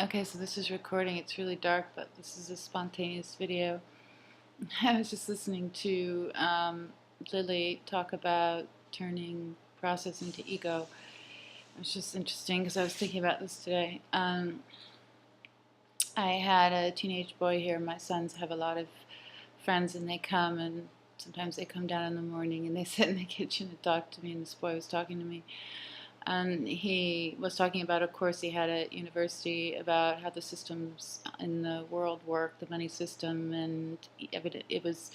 Okay, so this is recording. It's really dark, but this is a spontaneous video. I was just listening to Lily talk about turning process into ego. It was just interesting because I was thinking about this today. I had a teenage boy here. My sons have a lot of friends, and they come, and sometimes they come down in the morning and they sit in the kitchen and talk to me, and this boy was talking to me. And he was talking about a course he had at university about how the systems in the world work, the money system, and it was,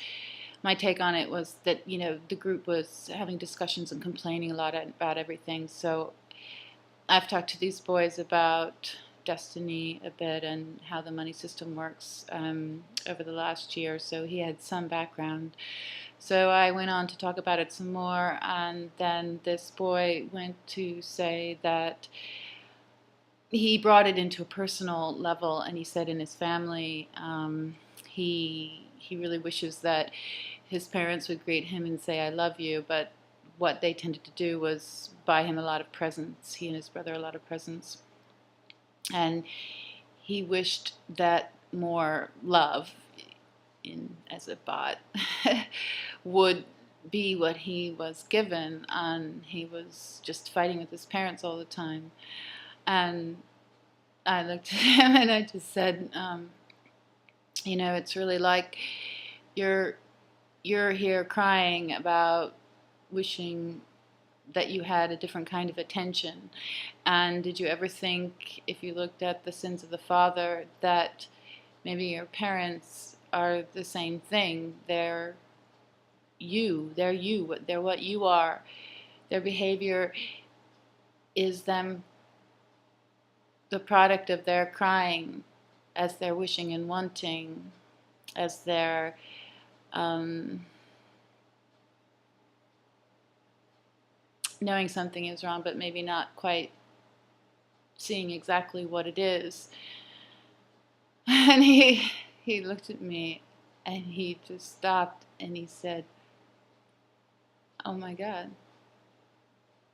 my take on it was that, the group was having discussions and complaining a lot about everything. So I've talked to these boys about Destiny a bit and how the money system works over the last year, so he had some background. So I went on to talk about it some more, and then this boy went to say that he brought it into a personal level, and he said in his family he really wishes that his parents would greet him and say, "I love you," but what they tended to do was buy him a lot of presents, he and his brother a lot of presents. And he wished that more love, as a bot, would be what he was given, and he was just fighting with his parents all the time. And I looked at him and I just said, it's really like you're here crying about wishing that you had a different kind of attention. And did you ever think, if you looked at the sins of the father, that maybe your parents are the same thing? They're what you are. Their behavior is them, the product of their crying, as they're wishing and wanting, as they're knowing something is wrong, but maybe not quite seeing exactly what it is. And he looked at me and he just stopped and he said, "Oh my God,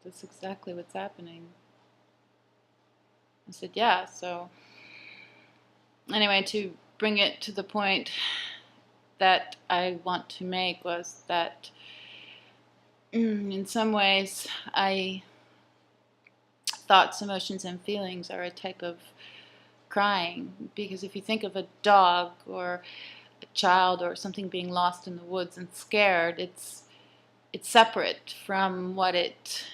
that's exactly what's happening." I said, "Yeah." So anyway, to bring it to the point that I want to make was that in some ways thoughts, emotions, and feelings are a type of crying, because if you think of a dog or a child or something being lost in the woods and scared, it's separate from what it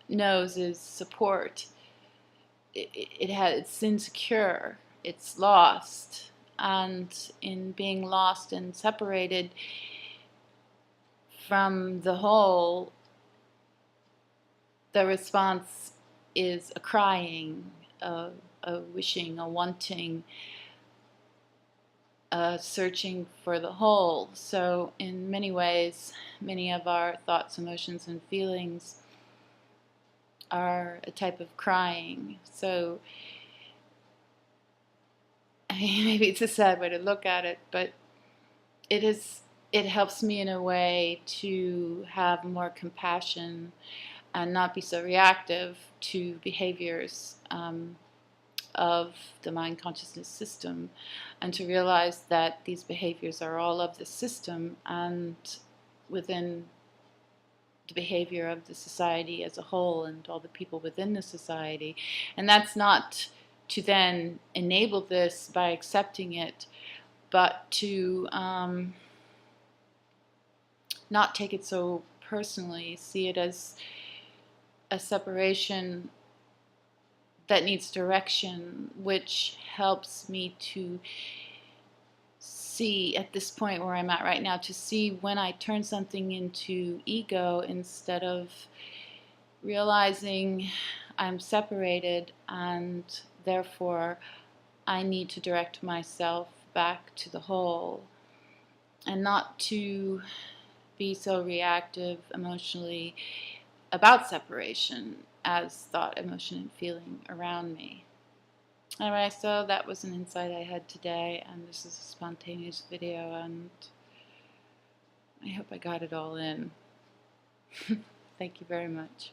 knows is support. It's insecure, it's lost, and in being lost and separated from the whole, the response is a crying, a wishing, a wanting, a searching for the whole. So in many ways, many of our thoughts, emotions, and feelings are a type of crying. So I mean, maybe it's a sad way to look at it, but it helps me in a way to have more compassion and not be so reactive to behaviors of the mind consciousness system, and to realize that these behaviors are all of the system and within the behavior of the society as a whole and all the people within the society. And that's not to then enable this by accepting it, but to not take it so personally, see it as a separation that needs direction, which helps me to see, at this point where I'm at right now, to see when I turn something into ego, instead of realizing I'm separated and therefore I need to direct myself back to the whole, and not to be so reactive emotionally about separation as thought, emotion, and feeling around me. Anyway, so that was an insight I had today, and this is a spontaneous video, and I hope I got it all in. Thank you very much.